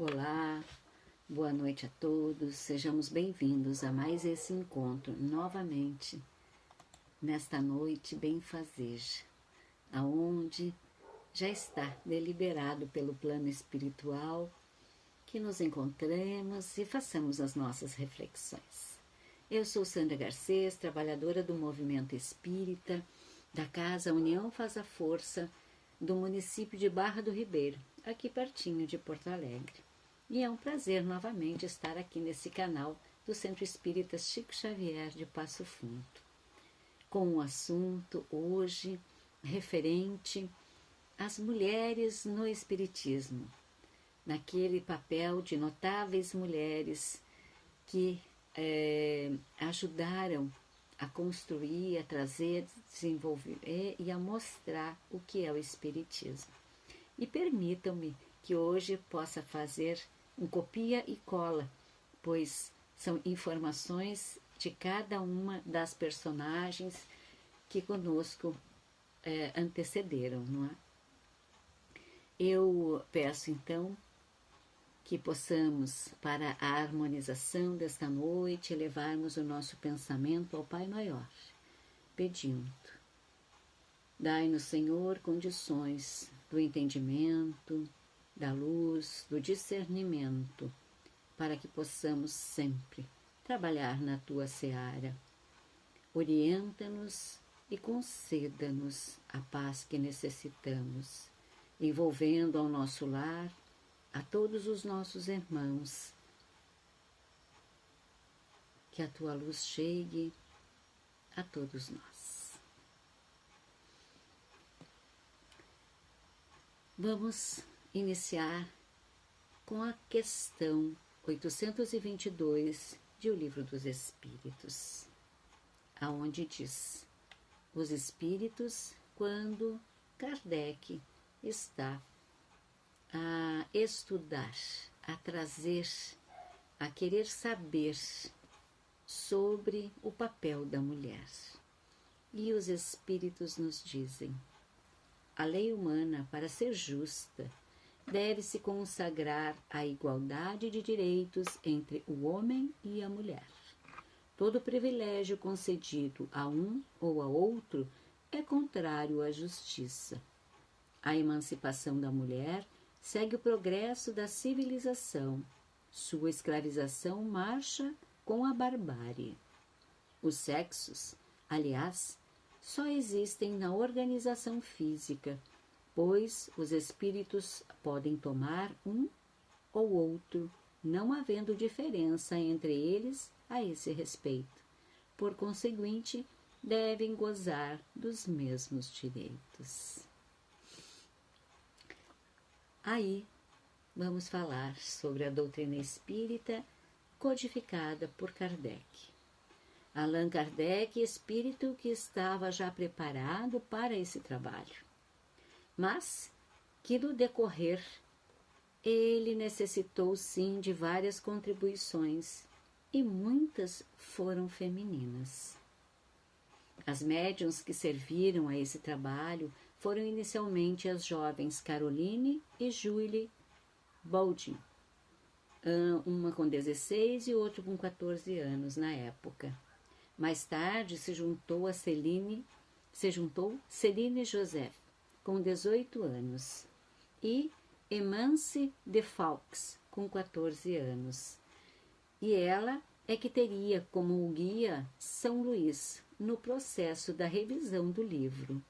Olá, boa noite a todos, sejamos bem-vindos a mais esse encontro, novamente, nesta noite benfazeja, aonde já está deliberado pelo plano espiritual que nos encontremos e façamos as nossas reflexões. Eu sou Sandra Garcês, trabalhadora do Movimento Espírita, da Casa União Faz a Força, do município de Barra do Ribeiro, aqui pertinho de Porto Alegre. E é um prazer novamente estar aqui nesse canal do Centro Espírita Chico Xavier de Passo Fundo, com um assunto hoje referente às mulheres no Espiritismo, naquele papel de notáveis mulheres que ajudaram a construir, a trazer, desenvolver e a mostrar o que é o Espiritismo. E permitam-me que hoje possa fazer um copia e cola, pois são informações de cada uma das personagens que conosco antecederam, não é? Eu peço então que possamos, para a harmonização desta noite, elevarmos o nosso pensamento ao Pai Maior, pedindo: dai-nos, Senhor, condições do entendimento, da luz, do discernimento, para que possamos sempre trabalhar na Tua seara. Orienta-nos e conceda-nos a paz que necessitamos, envolvendo ao nosso lar a todos os nossos irmãos. Que a Tua luz chegue a todos nós. Vamos iniciar com a questão 822 de O Livro dos Espíritos, aonde diz: os espíritos, quando Kardec está a estudar, a trazer, a querer saber sobre o papel da mulher. E os espíritos nos dizem: a lei humana, para ser justa, deve-se consagrar à igualdade de direitos entre o homem e a mulher. Todo privilégio concedido a um ou a outro é contrário à justiça. A emancipação da mulher segue o progresso da civilização. Sua escravização marcha com a barbárie. Os sexos, aliás, só existem na organização física, pois os espíritos podem tomar um ou outro, não havendo diferença entre eles a esse respeito. Por conseguinte, devem gozar dos mesmos direitos. Aí, vamos falar sobre a doutrina espírita codificada por Kardec. Allan Kardec, espírito que estava já preparado para esse trabalho, mas que no decorrer ele necessitou sim de várias contribuições e muitas foram femininas. As médiuns que serviram a esse trabalho foram inicialmente as jovens Caroline e Julie Baldin, uma com 16 e outra com 14 anos na época. Mais tarde se juntou Celine Joseph, com 18 anos, e Emance de Faux, com 14 anos. E ela é que teria como guia São Luís no processo da revisão do livro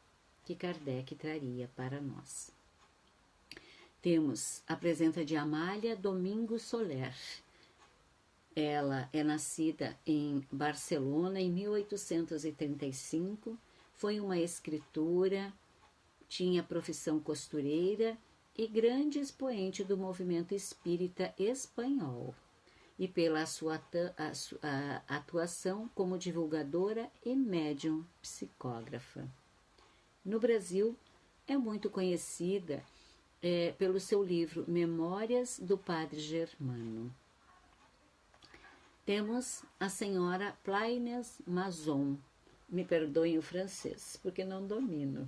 que Kardec traria para nós. Temos a presença de Amália Domingo Soler. Ela é nascida em Barcelona em 1835, foi uma escritora, tinha profissão costureira e grande expoente do movimento espírita espanhol, e pela sua atuação como divulgadora e médium psicógrafa. No Brasil, é muito conhecida pelo seu livro Memórias do Padre Germano. Temos a senhora Plaines Mazon, me perdoem o francês, porque não domino.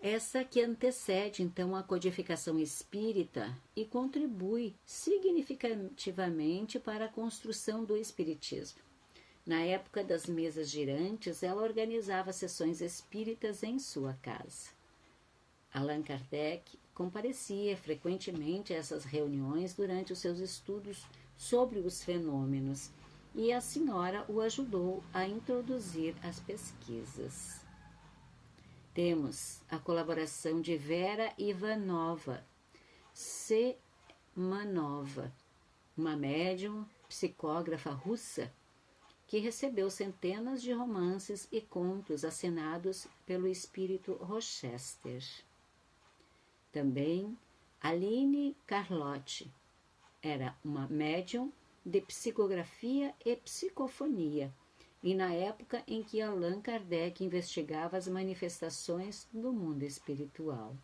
essa que antecede então a codificação espírita e contribui significativamente para a construção do espiritismo. Na época das mesas girantes, ela organizava sessões espíritas em sua casa. Allan Kardec comparecia frequentemente a essas reuniões durante os seus estudos sobre os fenômenos e a senhora o ajudou a introduzir as pesquisas. Temos a colaboração de Vera Ivanova Semanova, uma médium psicógrafa russa que recebeu centenas de romances e contos assinados pelo espírito Rochester. Também Aline Carlotti era uma médium de psicografia e psicofonia, e na época em que Allan Kardec investigava as manifestações do mundo espiritual.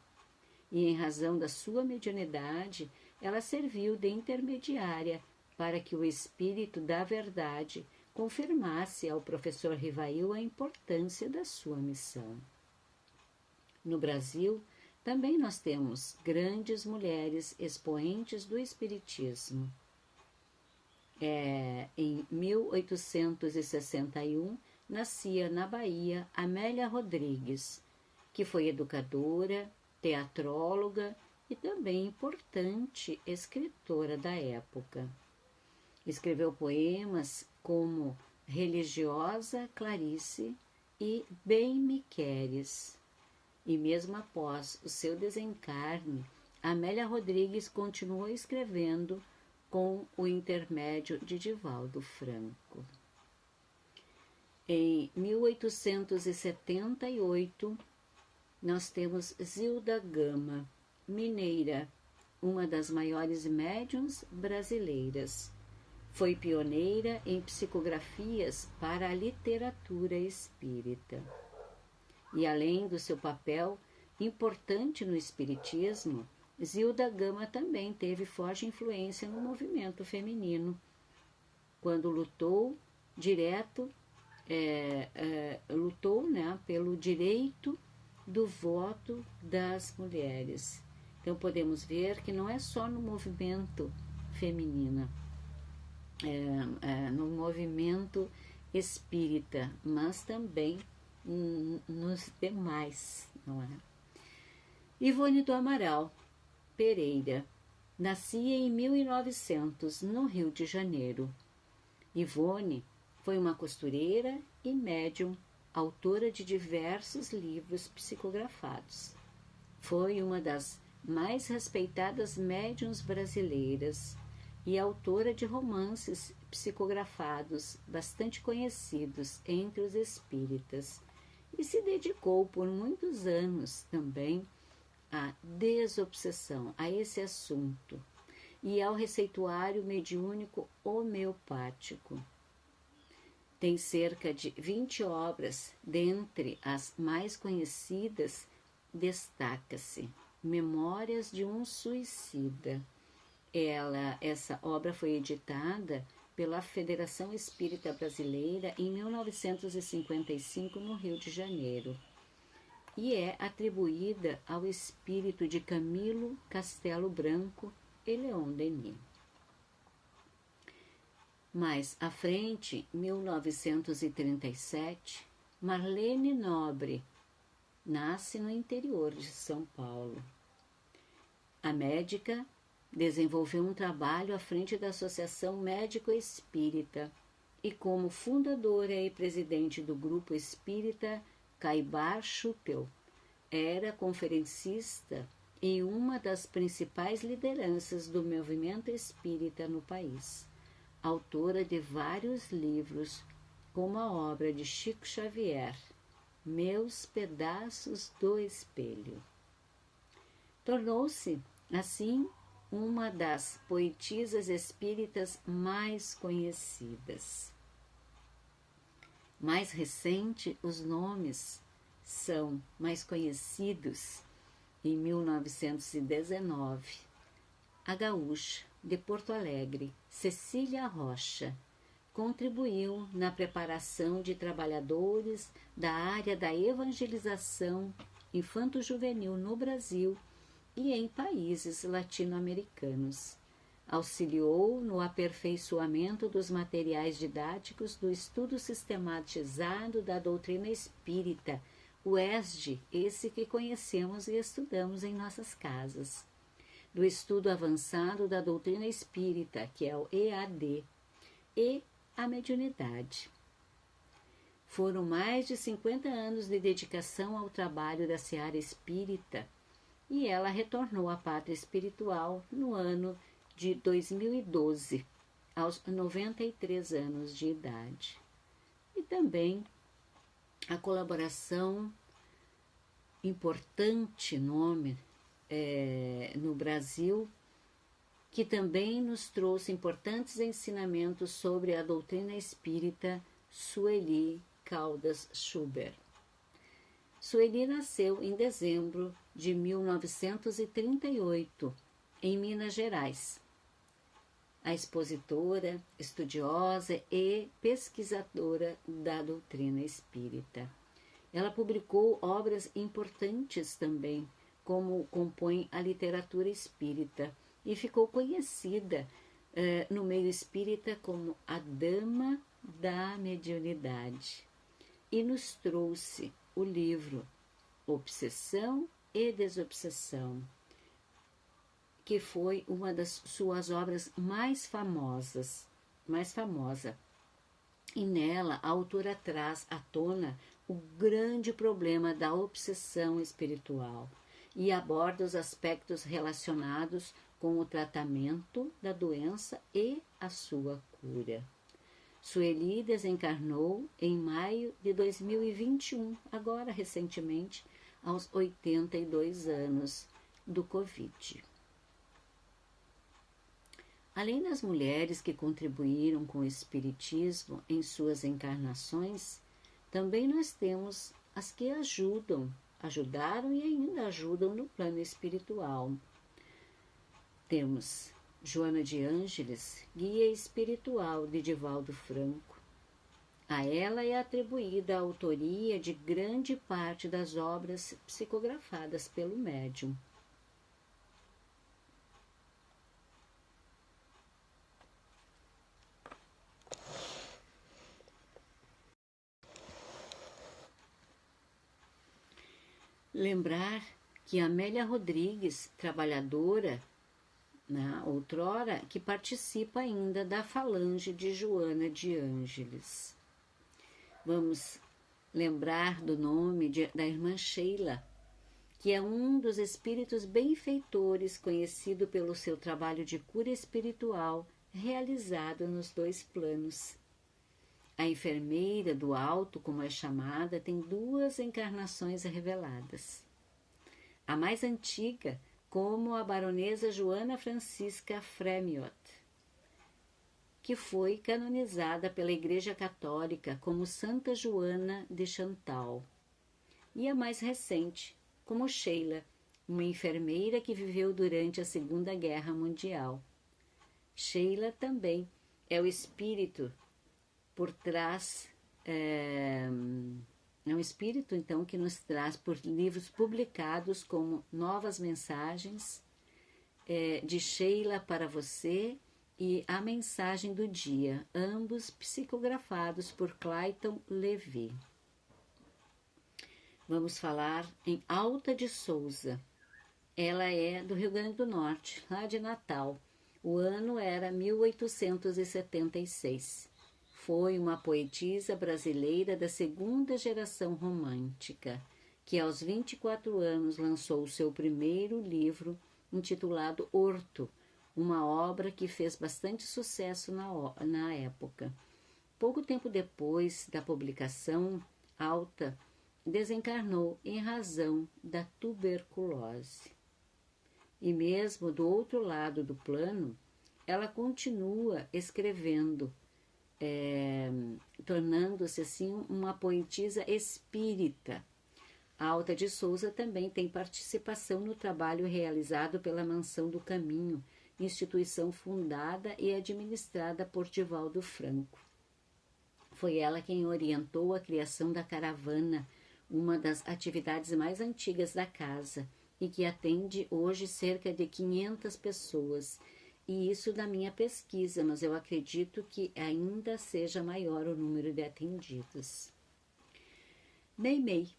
E em razão da sua mediunidade, ela serviu de intermediária para que o espírito da verdade confirmasse ao professor Rivail a importância da sua missão. No Brasil, também nós temos grandes mulheres expoentes do espiritismo. Em 1861, nascia na Bahia Amélia Rodrigues, que foi educadora, teatróloga e também importante escritora da época. Escreveu poemas como Religiosa Clarice e Bem Me Queres. E mesmo após o seu desencarne, Amélia Rodrigues continuou escrevendo com o intermédio de Divaldo Franco. Em 1878, nós temos Zilda Gama, mineira, uma das maiores médiuns brasileiras. Foi pioneira em psicografias para a literatura espírita. E além do seu papel importante no espiritismo, Zilda Gama também teve forte influência no movimento feminino, quando lutou pelo direito do voto das mulheres. Então podemos ver que não é só no movimento feminino, no movimento espírita, mas também nos demais, não é? Ivone do Amaral Pereira nascia em 1900, no Rio de Janeiro. Ivone foi uma costureira e médium, autora de diversos livros psicografados. Foi uma das mais respeitadas médiuns brasileiras e autora de romances psicografados bastante conhecidos entre os espíritas, e se dedicou por muitos anos também à desobsessão, a esse assunto, e ao receituário mediúnico homeopático. Tem cerca de 20 obras, dentre as mais conhecidas, destaca-se Memórias de um Suicida. Essa obra foi editada pela Federação Espírita Brasileira em 1955, no Rio de Janeiro, e é atribuída ao espírito de Camilo Castelo Branco e Leon Denis. Mais à frente, 1937, Marlene Nobre nasce no interior de São Paulo. A médica desenvolveu um trabalho à frente da Associação Médico Espírita e como fundadora e presidente do Grupo Espírita Caibar Chupel, era conferencista e uma das principais lideranças do movimento espírita no país, autora de vários livros, como a obra de Chico Xavier, Meus Pedaços do Espelho. Tornou-se, assim, uma das poetisas espíritas mais conhecidas. Mais recente, os nomes são mais conhecidos. Em 1919, a gaúcha de Porto Alegre, Cecília Rocha, contribuiu na preparação de trabalhadores da área da evangelização infanto-juvenil no Brasil e em países latino-americanos. Auxiliou no aperfeiçoamento dos materiais didáticos do estudo sistematizado da doutrina espírita, o ESD, esse que conhecemos e estudamos em nossas casas, do estudo avançado da doutrina espírita, que é o EAD, e a mediunidade. Foram mais de 50 anos de dedicação ao trabalho da seara espírita, e ela retornou à pátria espiritual no ano de 2012, aos 93 anos de idade. E também a colaboração importante nome no Brasil, que também nos trouxe importantes ensinamentos sobre a doutrina espírita, Sueli Caldas Schubert. Sueli nasceu em dezembro de 1938, em Minas Gerais. A expositora, estudiosa e pesquisadora da doutrina espírita. Ela publicou obras importantes também, como compõe a literatura espírita, e ficou conhecida no meio espírita como a Dama da Mediunidade. E nos trouxe o livro Obsessão e Desobsessão, que foi uma das suas obras mais famosa. E nela a autora traz à tona o grande problema da obsessão espiritual e aborda os aspectos relacionados com o tratamento da doença e a sua cura. Sueli desencarnou em maio de 2021, agora recentemente, aos 82 anos do Covid. Além das mulheres que contribuíram com o espiritismo em suas encarnações, também nós temos as que ajudaram e ainda ajudam no plano espiritual. Temos Joana de Ângeles, guia espiritual de Divaldo Franco. A ela é atribuída a autoria de grande parte das obras psicografadas pelo médium. Lembrar que Amélia Rodrigues, trabalhadora, outrora, que participa ainda da falange de Joana de Ângeles. Vamos lembrar do nome da irmã Sheila, que é um dos espíritos benfeitores conhecido pelo seu trabalho de cura espiritual realizado nos 2 planos. A enfermeira do alto, como é chamada, tem 2 encarnações reveladas. A mais antiga, como a baronesa Joana Francisca Fremiot, que foi canonizada pela Igreja Católica como Santa Joana de Chantal. E a mais recente, como Sheila, uma enfermeira que viveu durante a Segunda Guerra Mundial. Sheila também é o espírito por trás, é um espírito, então, que nos traz por livros publicados como Novas Mensagens, de Sheila para você e A Mensagem do Dia, ambos psicografados por Clayton Levy. Vamos falar em Alta de Souza. Ela é do Rio Grande do Norte, lá de Natal. O ano era 1876. Foi uma poetisa brasileira da 2ª geração romântica, que aos 24 anos lançou o seu primeiro livro, intitulado Horto, uma obra que fez bastante sucesso na época. Pouco tempo depois da publicação, Alta desencarnou em razão da tuberculose. E mesmo do outro lado do plano, ela continua escrevendo, tornando-se assim uma poetisa espírita. A Alta de Souza também tem participação no trabalho realizado pela Mansão do Caminho, instituição fundada e administrada por Divaldo Franco. Foi ela quem orientou a criação da caravana, uma das atividades mais antigas da casa e que atende hoje cerca de 500 pessoas. E isso da minha pesquisa, mas eu acredito que ainda seja maior o número de atendidos. Meimei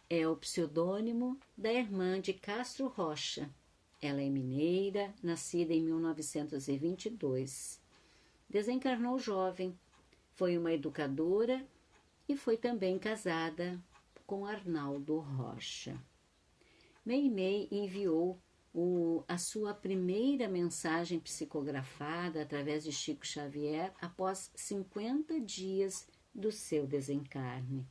é o pseudônimo da irmã de Castro Rocha. Ela é mineira, nascida em 1922. Desencarnou jovem, foi uma educadora e foi também casada com Arnaldo Rocha. Meimei enviou a sua primeira mensagem psicografada através de Chico Xavier após 50 dias do seu desencarne.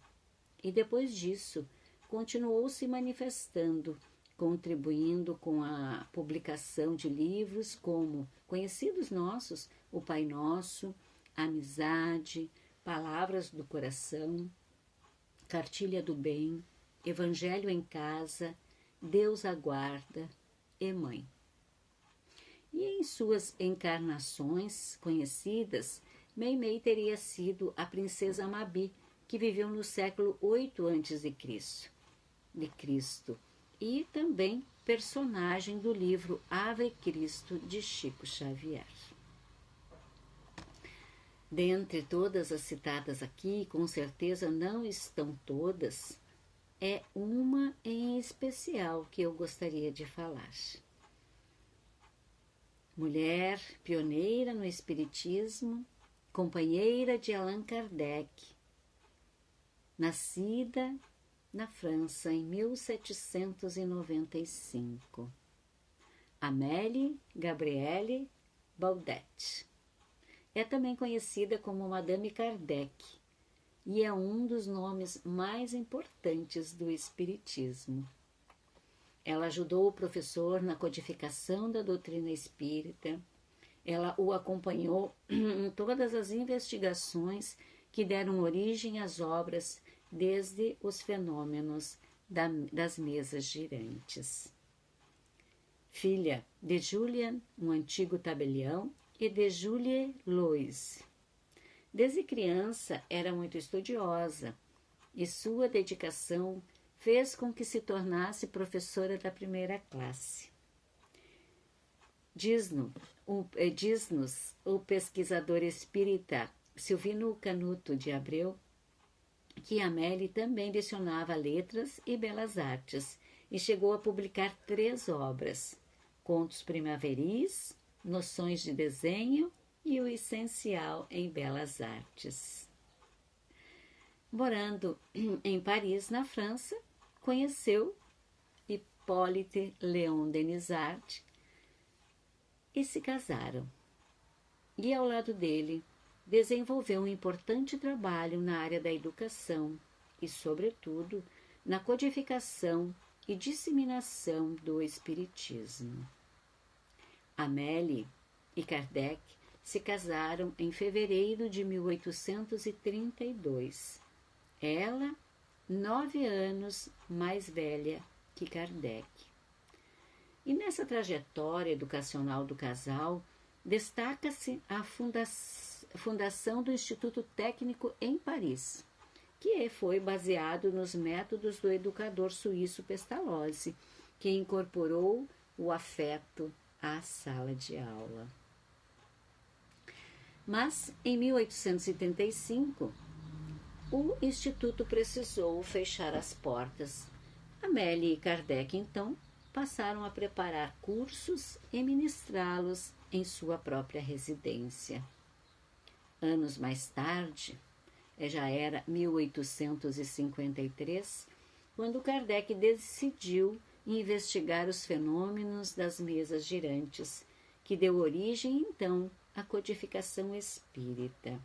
E depois disso, continuou se manifestando, contribuindo com a publicação de livros como conhecidos nossos, O Pai Nosso, Amizade, Palavras do Coração, Cartilha do Bem, Evangelho em Casa, Deus Aguarda e Mãe. E em suas encarnações conhecidas, Meimei teria sido a princesa Mabi, que viveu no século VIII a.C. E também personagem do livro Ave Cristo de Chico Xavier. Dentre todas as citadas aqui, com certeza não estão todas, é uma em especial que eu gostaria de falar. Mulher pioneira no Espiritismo, companheira de Allan Kardec, nascida na França em 1795. Amélie Gabrielle Baudet. É também conhecida como Madame Kardec e é um dos nomes mais importantes do Espiritismo. Ela ajudou o professor na codificação da doutrina espírita, ela o acompanhou em todas as investigações que deram origem às obras, desde os fenômenos das mesas girantes. Filha de Julien, um antigo tabelião, e de Julie Louis. Desde criança era muito estudiosa e sua dedicação fez com que se tornasse professora da primeira classe. Diz-nos o pesquisador espírita Silvino Canuto de Abreu que Amélie também lecionava letras e belas artes e chegou a publicar 3 obras: Contos Primaveris, Noções de Desenho e O Essencial em Belas Artes. Morando em Paris, na França, conheceu Hippolyte Léon Denisard e se casaram. E ao lado dele, desenvolveu um importante trabalho na área da educação e, sobretudo, na codificação e disseminação do Espiritismo. Amélie e Kardec se casaram em fevereiro de 1832. Ela, 9 anos mais velha que Kardec. E nessa trajetória educacional do casal, destaca-se a fundação do Instituto Técnico em Paris, que foi baseado nos métodos do educador suíço Pestalozzi, que incorporou o afeto à sala de aula. Mas, em 1835, o Instituto precisou fechar as portas. Amélie e Kardec, então, passaram a preparar cursos e ministrá-los em sua própria residência. Anos mais tarde, já era 1853, quando Kardec decidiu investigar os fenômenos das mesas girantes, que deu origem, então, à codificação espírita.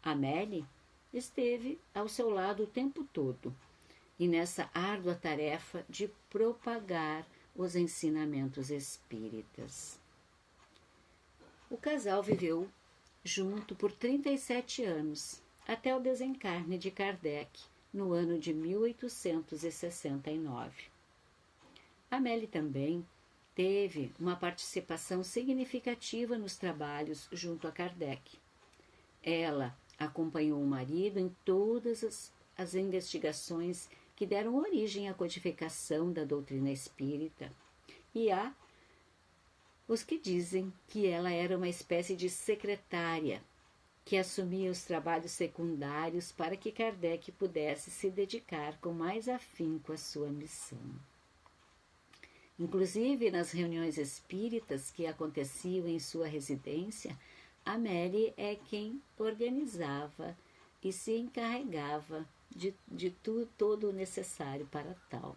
Amélie esteve ao seu lado o tempo todo, e nessa árdua tarefa de propagar os ensinamentos espíritas. O casal viveu junto por 37 anos, até o desencarne de Kardec, no ano de 1869. Amélie também teve uma participação significativa nos trabalhos junto a Kardec. Ela acompanhou o marido em todas as investigações que deram origem à codificação da doutrina espírita, e há os que dizem que ela era uma espécie de secretária que assumia os trabalhos secundários para que Kardec pudesse se dedicar com mais afinco à sua missão. Inclusive, nas reuniões espíritas que aconteciam em sua residência, Amélie é quem organizava e se encarregava de todo o necessário para tal.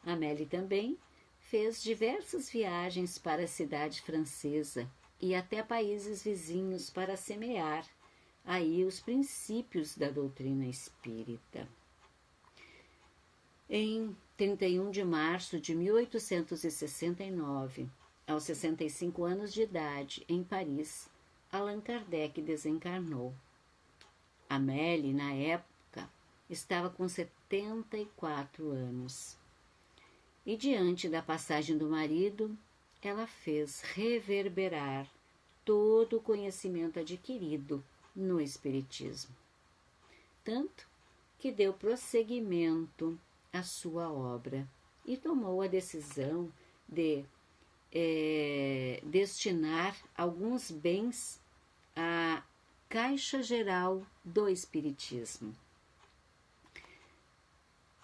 Amélie também fez diversas viagens para a cidade francesa e até países vizinhos para semear aí os princípios da doutrina espírita. Em 31 de março de 1869, aos 65 anos de idade, em Paris, Allan Kardec desencarnou. Amélie, na época, estava com 74 anos. E diante da passagem do marido, ela fez reverberar todo o conhecimento adquirido no Espiritismo. Tanto que deu prosseguimento à sua obra e tomou a decisão de destinar alguns bens à Caixa Geral do Espiritismo.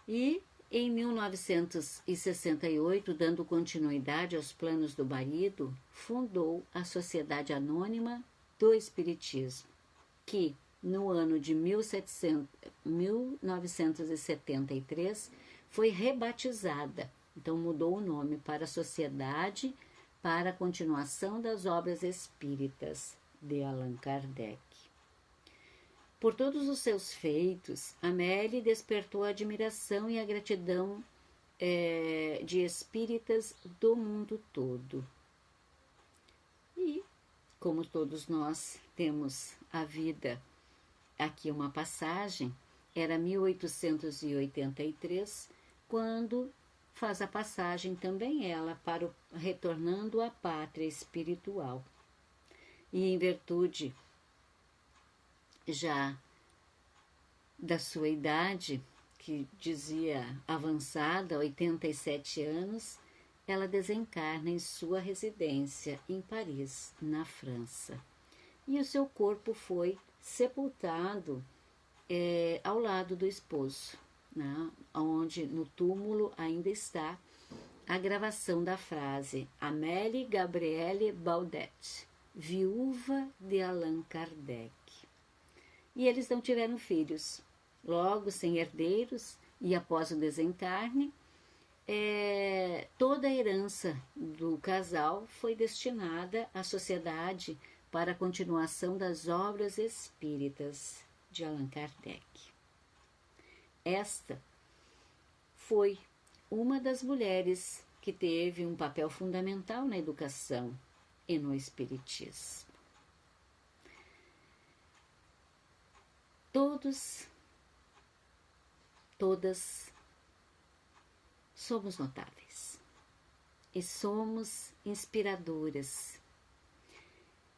E em 1968, dando continuidade aos planos do marido, fundou a Sociedade Anônima do Espiritismo, que, no ano de 1973, foi rebatizada. Então, mudou o nome para Sociedade para a Continuação das Obras Espíritas de Allan Kardec. Por todos os seus feitos, Amélie despertou a admiração e a gratidão de espíritas do mundo todo. E, como todos nós temos a vida, aqui uma passagem, era 1883, quando faz a passagem também ela para retornando à pátria espiritual. E em virtude já da sua idade, que dizia avançada, 87 anos, ela desencarna em sua residência em Paris, na França. E o seu corpo foi sepultado ao lado do esposo, né, onde no túmulo ainda está a gravação da frase Amélie Gabrielle Baudet, viúva de Allan Kardec. E eles não tiveram filhos. Logo, sem herdeiros, e após o desencarne, toda a herança do casal foi destinada à sociedade para a continuação das obras espíritas de Allan Kardec. Esta foi uma das mulheres que teve um papel fundamental na educação e no espiritismo. Todas somos notáveis e somos inspiradoras.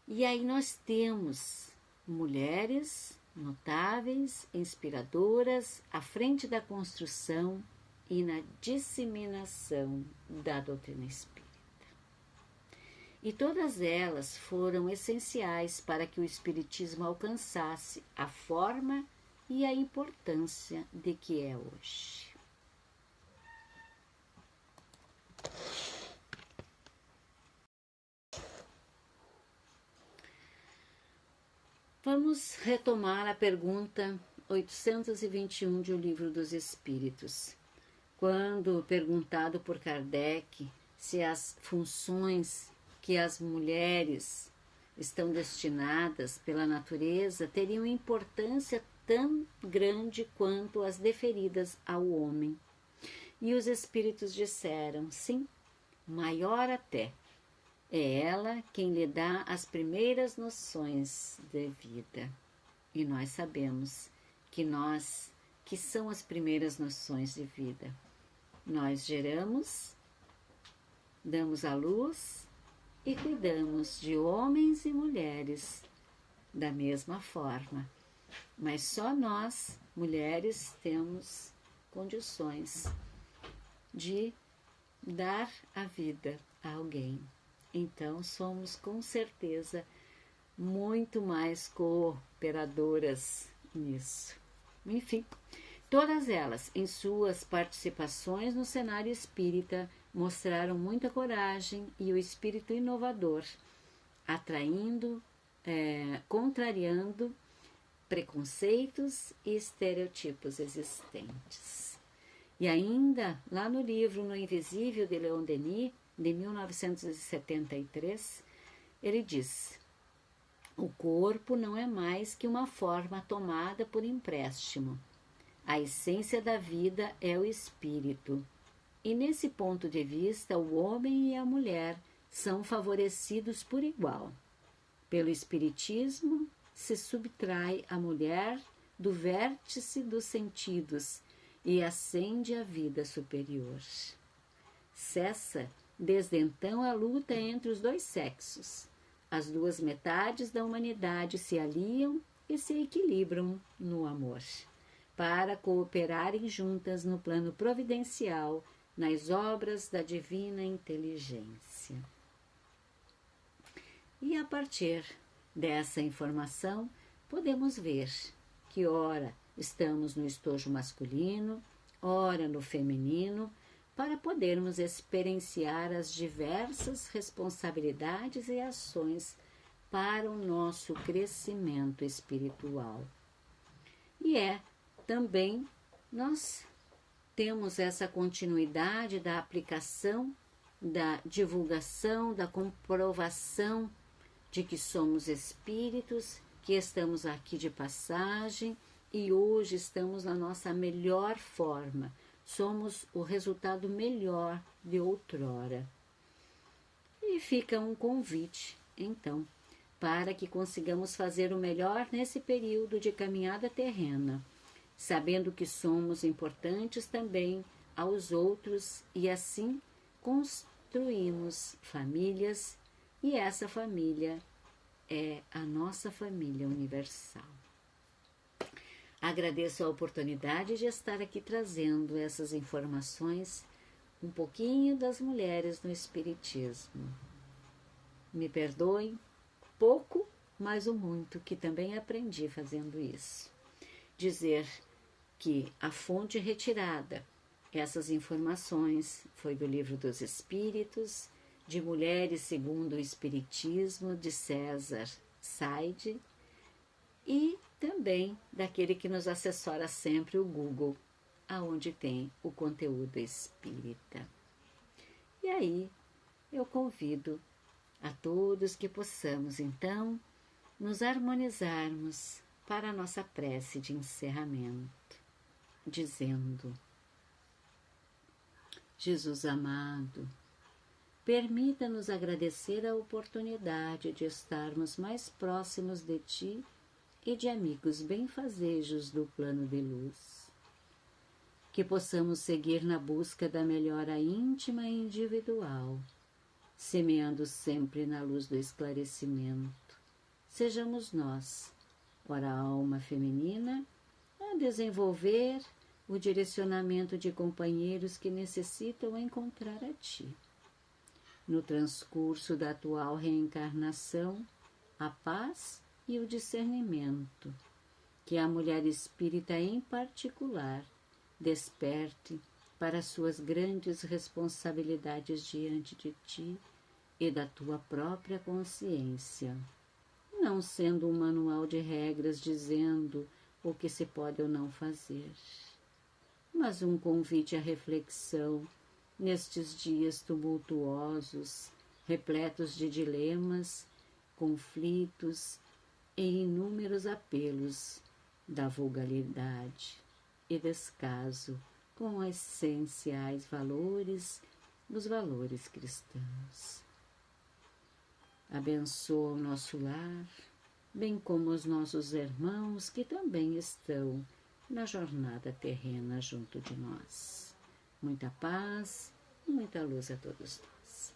E aí nós temos mulheres notáveis, inspiradoras, à frente da construção e na disseminação da doutrina espírita. E todas elas foram essenciais para que o espiritismo alcançasse a forma e a importância de que é hoje. Vamos retomar a pergunta 821 de O Livro dos Espíritos. Quando perguntado por Kardec se as funções que as mulheres estão destinadas pela natureza teriam importância tão grande quanto as deferidas ao homem. E os espíritos disseram, sim, maior até. É ela quem lhe dá as primeiras noções de vida. E nós sabemos que são as primeiras noções de vida. Nós geramos, damos à luz e cuidamos de homens e mulheres da mesma forma. Mas só nós, mulheres, temos condições de dar a vida a alguém. Então, somos com certeza muito mais cooperadoras nisso. Enfim, todas elas, em suas participações no cenário espírita, mostraram muita coragem e o espírito inovador, atraindo, contrariando preconceitos e estereotipos existentes. E ainda, lá no livro No Invisível, de Leon Denis, de 1973, ele diz: o corpo não é mais que uma forma tomada por empréstimo. A essência da vida é o espírito. E nesse ponto de vista, o homem e a mulher são favorecidos por igual. Pelo espiritismo, se subtrai a mulher do vértice dos sentidos e ascende à vida superior. Cessa, desde então, a luta entre os dois sexos. As duas metades da humanidade se aliam e se equilibram no amor, para cooperarem juntas no plano providencial, nas obras da divina inteligência. E a partir dessa informação, podemos ver que ora estamos no estojo masculino, ora no feminino, para podermos experienciar as diversas responsabilidades e ações para o nosso crescimento espiritual. E também nós temos essa continuidade da aplicação, da divulgação, da comprovação de que somos espíritos, que estamos aqui de passagem e hoje estamos na nossa melhor forma. Somos o resultado melhor de outrora. E fica um convite, então, para que consigamos fazer o melhor nesse período de caminhada terrena, sabendo que somos importantes também aos outros e assim construímos famílias e essa família é a nossa família universal. Agradeço a oportunidade de estar aqui trazendo essas informações, um pouquinho das mulheres no Espiritismo. Me perdoem, pouco, mas o muito, que também aprendi fazendo isso. Dizer que a fonte retirada, essas informações, foi do Livro dos Espíritos, de Mulheres segundo o Espiritismo, de César Saide, e também daquele que nos assessora sempre, o Google, aonde tem o conteúdo espírita. E aí eu convido a todos que possamos, então, nos harmonizarmos para a nossa prece de encerramento, dizendo: Jesus amado, permita-nos agradecer a oportunidade de estarmos mais próximos de Ti e de amigos benfazejos do plano de luz. Que possamos seguir na busca da melhora íntima e individual, semeando sempre na luz do esclarecimento. Sejamos nós, ora a alma feminina, a desenvolver o direcionamento de companheiros que necessitam encontrar a Ti. No transcurso da atual reencarnação, a paz e o discernimento, que a mulher espírita em particular desperte para suas grandes responsabilidades diante de Ti e da Tua própria consciência, não sendo um manual de regras dizendo o que se pode ou não fazer, mas um convite à reflexão nestes dias tumultuosos, repletos de dilemas, conflitos e inúmeros apelos da vulgaridade e descaso com os essenciais valores dos valores cristãos. Abençoa o nosso lar, bem como os nossos irmãos que também estão na jornada terrena junto de nós. Muita paz e muita luz a todos nós.